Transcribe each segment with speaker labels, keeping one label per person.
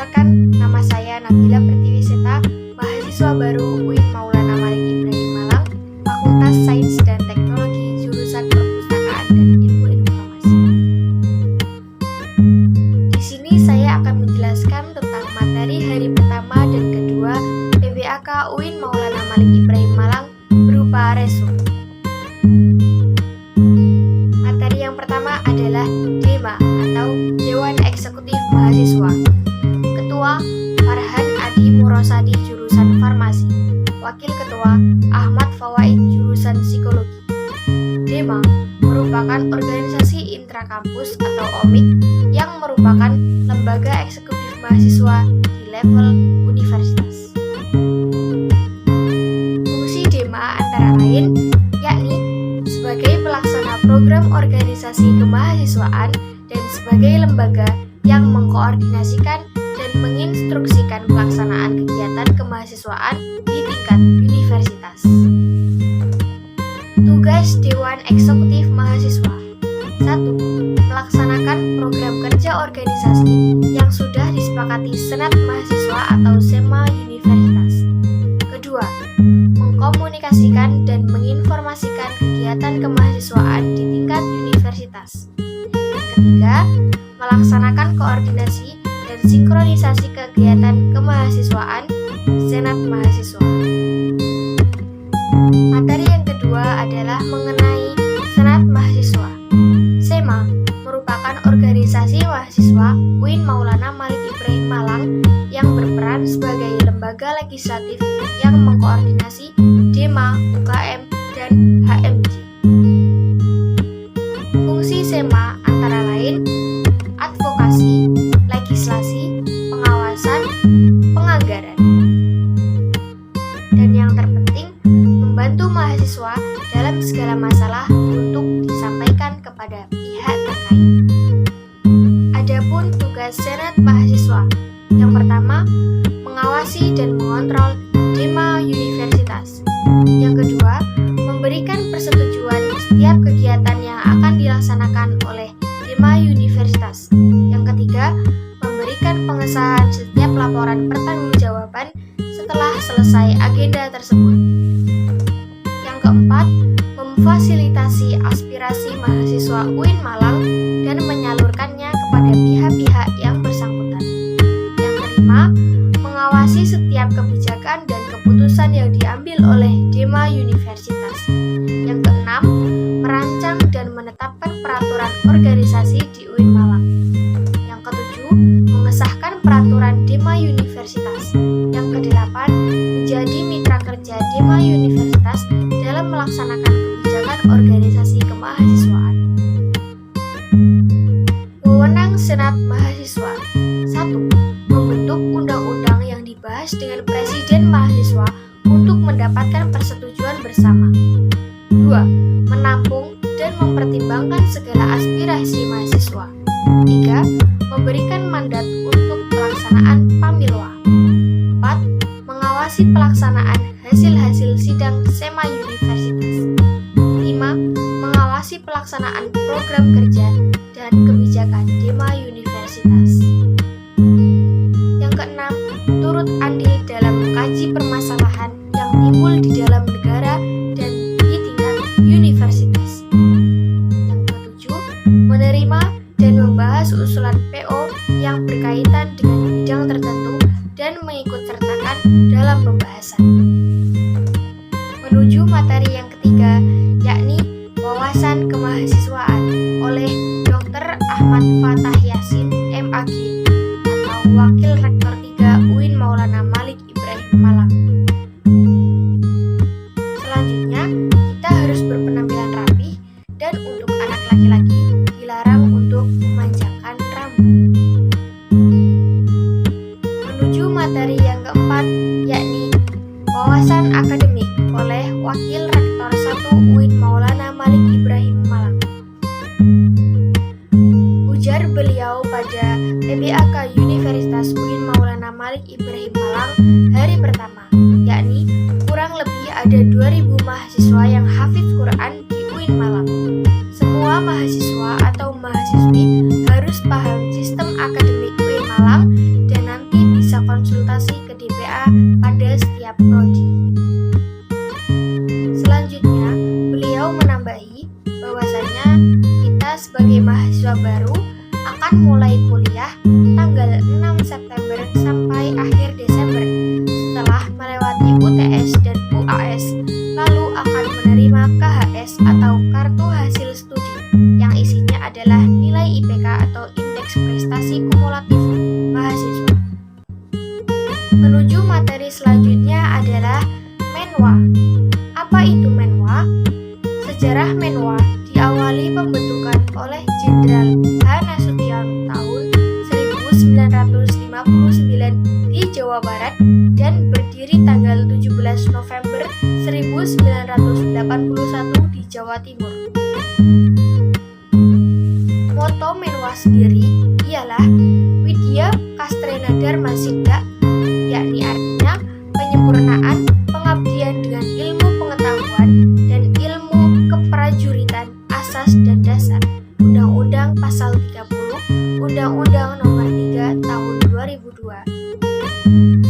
Speaker 1: Perkenalkan, nama saya Nabila Pertiwiseta, mahasiswa baru UIN Maulana Malik Ibrahim Malang, Fakultas Sains dan Teknologi, jurusan Perpustakaan dan Ilmu Informasi. Di sini saya akan menjelaskan tentang materi hari pertama dan kedua PBAK UIN Maulana Malik Ibrahim Malang berupa resume. Materi yang pertama adalah DEMA atau Dewan Eksekutif Mahasiswa. Ketua Farhan Adi Murosadi jurusan Farmasi. Wakil Ketua Ahmad Fawaid jurusan Psikologi. DEMA merupakan organisasi intrakampus atau OMIK yang merupakan lembaga eksekutif mahasiswa di level universitas. Fungsi DEMA antara lain yakni sebagai pelaksana program organisasi kemahasiswaan dan sebagai lembaga yang mengkoordinasikan dan menginstruksikan pelaksanaan kegiatan kemahasiswaan di tingkat universitas. Tugas Dewan Eksekutif Mahasiswa 1. Melaksanakan program kerja organisasi yang sudah disepakati Senat Mahasiswa atau SEMA Universitas. Kedua, mengkomunikasikan dan menginformasikan kegiatan kemahasiswaan di tingkat universitas. Yang ketiga, melaksanakan koordinasi dan sinkronisasi kegiatan kemahasiswaan Senat Mahasiswa. Materi yang kedua adalah mengenai Senat Mahasiswa. SEMA merupakan organisasi mahasiswa UIN Maulana Malik Ibrahim Malang yang berperan sebagai lembaga legislatif yang mengkoordinasi DEMA, UKM, dan HMJ. Fungsi SEMA antara lain advokasi, legislasi, pengawasan, penganggaran. Dan yang terpenting, membantu mahasiswa dalam segala masalah untuk disampaikan kepada pihak terkait. Adapun tugas Senat Mahasiswa, yang pertama, mengawasi dan mengontrol DEMA Universitas. Yang kedua, memberikan persetujuan setiap kegiatan yang akan dilaksanakan oleh DEMA Universitas. Yang ketiga, memberikan pengesahan setiap laporan pertanggungjawaban setelah selesai agenda tersebut. Yang keempat, memfasilitasi aspirasi mahasiswa UIN Malang dan menyalurkannya kepada pihak-pihak yang bersangkutan. Yang kelima, mengawasi setiap kebijakan dan keputusan yang diambil oleh DEMA Universitas. Yang keenam, merancang dan menetapkan peraturan organisasi di UIN Malang. Yang ketujuh, mengesahkan peraturan DEMA Universitas. Yang kedelapan, menjadi mitra kerja DEMA Universitas dalam melaksanakan kebijakan organisasi kemahasiswaan. Wewenang Senat Mahasiswa 1. Membentuk undang-undang yang dibahas dengan Presiden Mahasiswa untuk mendapatkan persetujuan bersama. 2. Menampung dan mempertimbangkan segala aspirasi mahasiswa. 3. Memberikan mandat untuk pelaksanaan Pamilwa. 4. Mengawasi pelaksanaan hasil-hasil sidang SEMA Universitas. 5. Mengawasi pelaksanaan program kerja dan kebijakan DEMA Universitas. Yang keenam, turut andil dalam mengkaji permasalahan yang timbul di dalam negara dan di tingkat universitas. Yang ketujuh, menerima dan membahas usulan PO yang berkaitan dengan bidang tertentu dan mengikutsertakan dalam pembahasan. Menuju materi yang ketiga, yakni wawasan kemahasiswaan oleh Dr. Ahmad Fatah Yasin, MAG, atau Wakil Rektor 3 UIN Maulana Malik Ibrahim Malang. Selanjutnya, kita harus berpenampilan rapi dan untuk anak laki-laki dilarang untuk memanjangkan rambut. Menuju materi yang keempat, yakni wawasan akademik oleh Wakil Rektor 1 UIN Maulana Malik Ibrahim Malang. Ujar beliau pada PBAK Universitas UIN Maulana Malik Ibrahim Malang hari pertama, yakni kurang lebih ada 2.000 mahasiswa yang hafidz Quran di UIN Malang. Semua mahasiswa atau mahasiswi harus paham sistem akademik UIN Malang dan nanti di Jawa Barat dan berdiri tanggal 17 November 1981 di Jawa Timur. Moto Menwa sendiri ialah Widya Castrena Dharma Siddha, yakni artinya penyempurnaan pengabdian dengan ilmu pengetahuan dan ilmu keprajuritan asas dan dasar. Undang-Undang Pasal 30 Undang-Undang Nomor 3 Tahun 2002.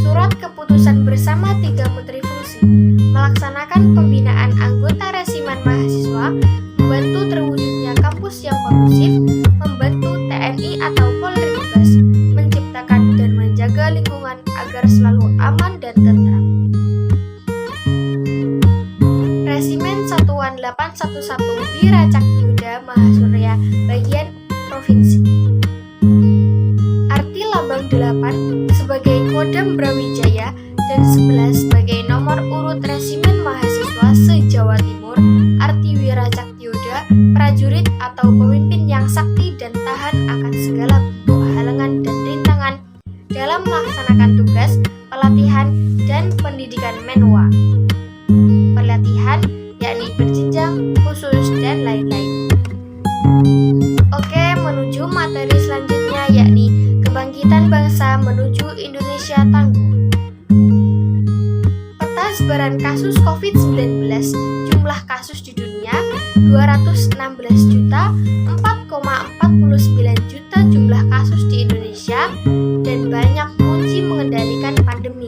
Speaker 1: Surat keputusan bersama 3 menteri fungsi melaksanakan pembinaan anggota resimen mahasiswa, membantu terwujudnya kampus yang kondusif, membantu TNI atau Polri tugas menciptakan dan menjaga lingkungan agar selalu aman dan tentram. Resimen Satuan 811 Wiracaktiuda Mahasurya bagian provinsi. Arti lambang 8 sebagai Kodam Brawijaya dan 11 sebagai nomor urut resimen mahasiswa se-Jawa Timur. Arti Wiracaktiuda, prajurit atau pemimpin yang sakti dan tahan akan segala bentuk halangan dan rintangan dalam melaksanakan tugas, pelatihan, dan pendidikan Menwa. Pelatihan yakni berjenjang, khusus, dan lain-lain. Oke, menuju materi selanjutnya yakni kebangkitan bangsa menuju Indonesia tangguh. Peta sebaran kasus COVID-19, jumlah kasus di dunia 216 juta, 4,49 juta jumlah kasus di Indonesia, dan banyak kunci mengendalikan pandemi,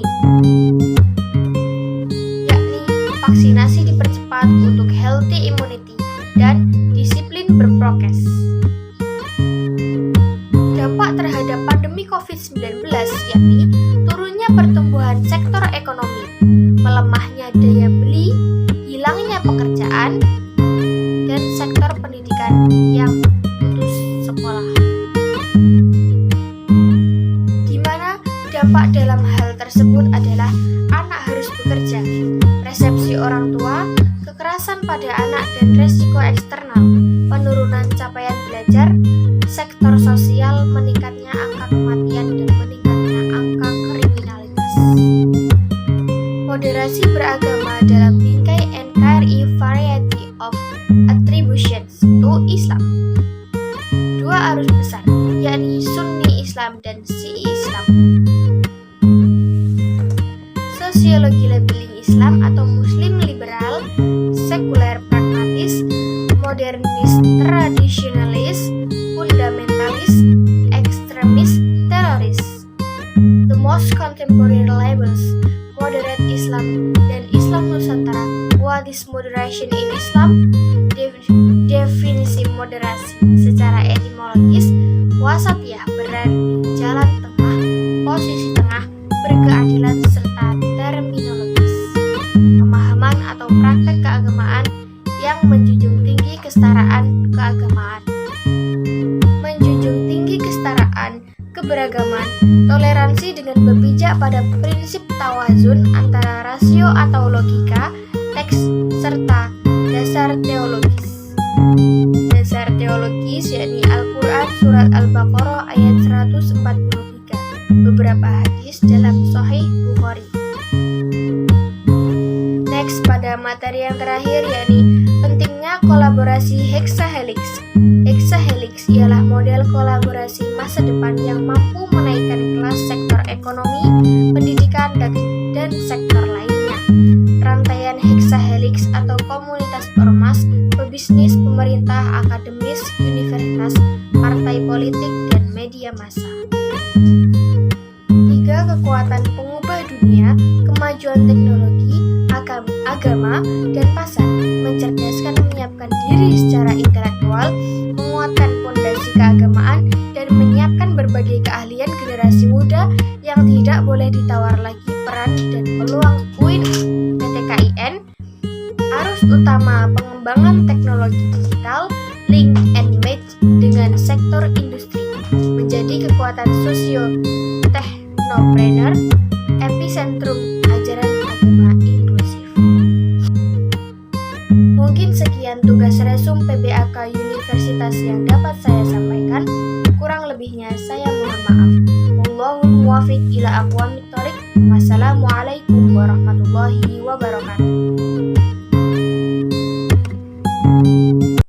Speaker 1: yakni vaksinasi dipercepat untuk healthy immunity dan disiplin berprokes. Dampak terhadap pandemi COVID-19 yakni turunnya pertumbuhan sektor ekonomi, melemahnya daya beli, hilangnya pekerjaan, dan sektor pendidikan yang putus sekolah. Di mana dampak dalam hal tersebut adalah anak harus bekerja, resepsi orang tua, kekerasan pada anak dan resiko eksternal, penurunan capaian belajar, sektor sosial, meningkatnya angka kematian dan meningkatnya angka kriminalitas. Moderasi beragama dalam bingkai NKRI Variety of Attributions to Islam. 2 arus besar, yakni Sunni Islam dan Syi'i Islam. Sosiologi labeling Islam atau Muslim liberal, sekuler pragmatis, modernis tradisionalis, fundamentalis, ekstremis, teroris. The most contemporary labels, moderate Islam dan Islam Nusantara. What is moderation in Islam? Definisi moderasi secara etimologis, wasatiyah berarti jalan tengah, posisi tengah, berkeadilan serta terminologis. Pemahaman atau praktek keagamaan yang menjunjung tinggi kesetaraan keagamaan. Menjunjung tinggi kesetaraan, keberagaman, toleransi dengan berpijak pada prinsip tawazun antara rasio atau logika, teks, serta dasar teologis. Dasar teologis yakni Al-Quran Surat Al-Baqarah ayat 143, beberapa hadis dalam Sahih Bukhari. Next, pada materi yang terakhir yakni pentingnya kolaborasi hexahelix. Hexahelix ialah model kolaborasi masa depan yang mampu menaikkan kelas sektor ekonomi, pendidikan, dan sektor lainnya. Rantaian hexahelix atau komunitas ormas, pebisnis, pemerintah, akademis, universitas, partai politik, dan media massa. 3 kekuatan pengubah dunia, kemajuan teknologi, agama, dan pasar, mencerdaskan menyiapkan diri secara intelektual, menguatkan fondasi keagamaan, dan menyiapkan berbagai keahlian generasi muda yang tidak boleh ditawar lagi peran dan peluang UIN PTKIN. Arus utama pengembangan teknologi digital, link and match dengan sektor industri, menjadi kekuatan sosio-teknopreneur, epicentrum ajaran agama inklusif. Mungkin sekian tugas resum PBAK Universitas yang dapat saya sampaikan. Kurang lebihnya saya mohon maaf. Wallahul muwafiq ila aqwamit thoriq. Wassalamualaikum warahmatullahi wabarakatuh.